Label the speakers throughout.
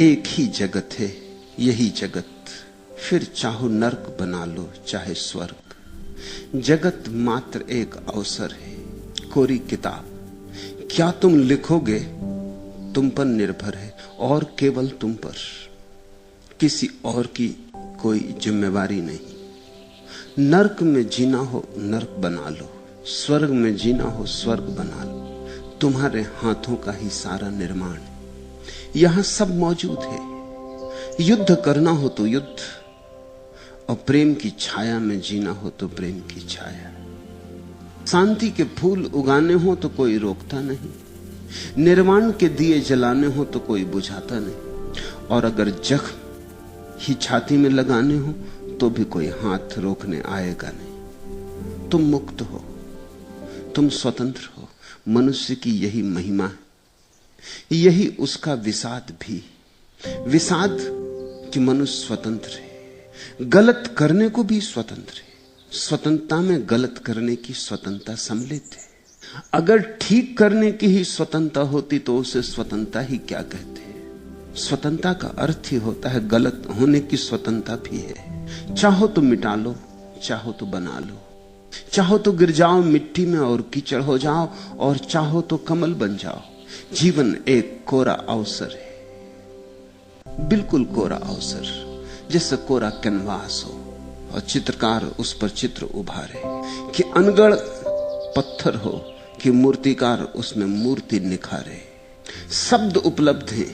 Speaker 1: एक ही जगत है, यही जगत, फिर चाहो नर्क बना लो चाहे स्वर्ग। जगत मात्र एक अवसर है, कोरी किताब। क्या तुम लिखोगे तुम पर निर्भर है, और केवल तुम पर, किसी और की कोई जिम्मेवारी नहीं। नर्क में जीना हो नर्क बना लो, स्वर्ग में जीना हो स्वर्ग बना लो। तुम्हारे हाथों का ही सारा निर्माण है, यहां सब मौजूद है। युद्ध करना हो तो युद्ध, और प्रेम की छाया में जीना हो तो प्रेम की छाया। शांति के फूल उगाने हो तो कोई रोकता नहीं, निर्वाण के दिए जलाने हो तो कोई बुझाता नहीं, और अगर जख्म ही छाती में लगाने हो तो भी कोई हाथ रोकने आएगा नहीं। तुम मुक्त हो, तुम स्वतंत्र हो। मनुष्य की यही महिमा है, यही उसका विषाद भी। विषाद कि मनुष्य स्वतंत्र है, गलत करने को भी स्वतंत्र है। स्वतंत्रता में गलत करने की स्वतंत्रता सम्मिलित है। अगर ठीक करने की ही स्वतंत्रता होती तो उसे स्वतंत्रता ही क्या कहते हैं। स्वतंत्रता का अर्थ ही होता है गलत होने की स्वतंत्रता भी है। चाहो तो मिटा लो, चाहो तो बना लो, चाहो तो गिर जाओ मिट्टी में और कीचड़ हो जाओ, और चाहो तो कमल बन जाओ। जीवन एक कोरा अवसर है, बिल्कुल कोरा अवसर, जैसे कोरा कैनवास हो और चित्रकार उस पर चित्र उभारे। कि अनगढ़ पत्थर हो कि मूर्तिकार उसमें मूर्ति निखारे। शब्द उपलब्ध हैं,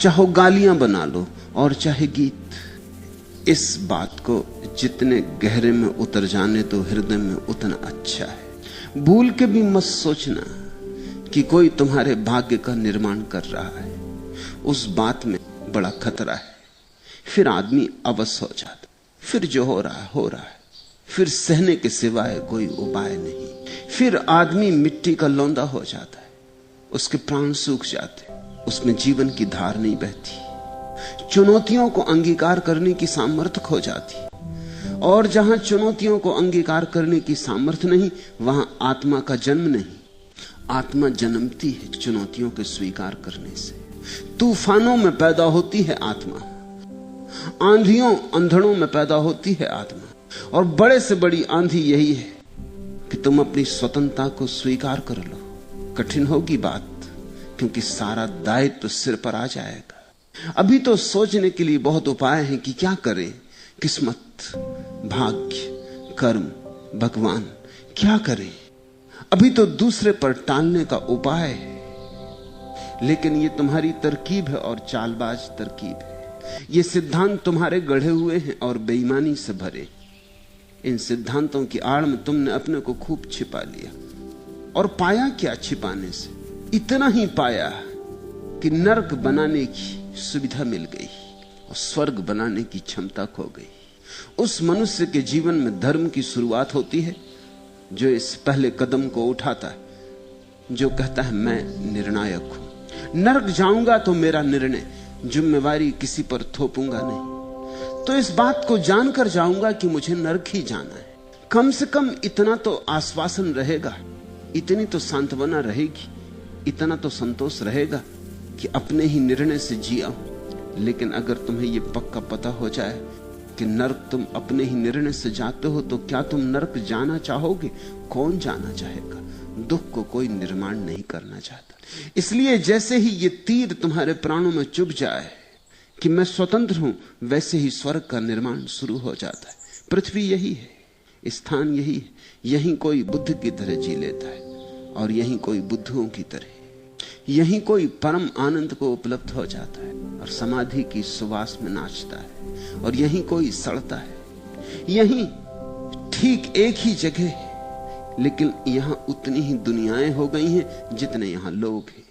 Speaker 1: चाहो गालियां बना लो और चाहे गीत। इस बात को जितने गहरे में उतर जाने तो हृदय में उतना अच्छा है। भूल के भी मत सोचना कि कोई तुम्हारे भाग्य का निर्माण कर रहा है, उस बात में बड़ा खतरा है। फिर आदमी अवश हो जाता, फिर जो हो रहा है हो रहा है, फिर सहने के सिवाय कोई उपाय नहीं। फिर आदमी मिट्टी का लौंदा हो जाता है, उसके प्राण सूख जाते, उसमें जीवन की धार नहीं बहती। चुनौतियों को अंगीकार करने की सामर्थ्य खो जाती, और जहां चुनौतियों को अंगीकार करने की सामर्थ्य नहीं वहां आत्मा का जन्म नहीं। आत्मा जन्मती है चुनौतियों के स्वीकार करने से। तूफानों में पैदा होती है आत्मा, आंधियों अंधड़ों में पैदा होती है आत्मा। और बड़े से बड़ी आंधी यही है कि तुम अपनी स्वतंत्रता को स्वीकार कर लो। कठिन होगी बात, क्योंकि सारा दायित्व सिर पर आ जाएगा। अभी तो सोचने के लिए बहुत उपाय हैं कि क्या करें। किस्मत, भाग्य, कर्म, भगवान, क्या करें। अभी तो दूसरे पर टालने का उपाय है, लेकिन ये तुम्हारी तरकीब है और चालबाज तरकीब है। ये सिद्धांत तुम्हारे गढ़े हुए हैं और बेईमानी से भरे। इन सिद्धांतों की आड़ में तुमने अपने को खूब छिपा लिया, और पाया क्या छिपाने से? इतना ही पाया कि नर्क बनाने की सुविधा मिल गई और स्वर्ग बनाने की क्षमता खो गई। उस मनुष्य के जीवन में धर्म की शुरुआत होती है जो इस पहले कदम को उठाता है, जो कहता है मैं निर्णायक हूं। नर्क जाऊंगा तो मेरा निर्णय, जिम्मेवारी किसी पर थोपूंगा नहीं। तो इस बात को जानकर जाऊंगा कि मुझे नर्क ही जाना है। कम से कम इतना तो आश्वासन रहेगा, इतनी तो सांत्वना रहेगी, इतना तो संतोष रहेगा कि अपने ही निर्णय से जिया हूं। लेकिन अगर तुम्हें यह पक्का पता हो जाए कि नर्क तुम अपने ही निर्णय से जाते हो, तो क्या तुम नर्क जाना चाहोगे? कौन जाना चाहेगा? दुख को कोई निर्माण नहीं करना चाहता। इसलिए जैसे ही ये तीर तुम्हारे प्राणों में चुभ जाए कि मैं स्वतंत्र हूं, वैसे ही स्वर्ग का निर्माण शुरू हो जाता है। पृथ्वी यही है, स्थान यही है। यहीं कोई बुद्ध की तरह जी लेता है, और यहीं कोई बुद्धों की तरह। यहीं कोई परम आनंद को उपलब्ध हो जाता है और समाधि की सुवास में नाचता है, और यहीं कोई सड़ता है। यहीं ठीक एक ही जगह है, लेकिन यहां उतनी ही दुनियाएं हो गई हैं जितने यहां लोग हैं।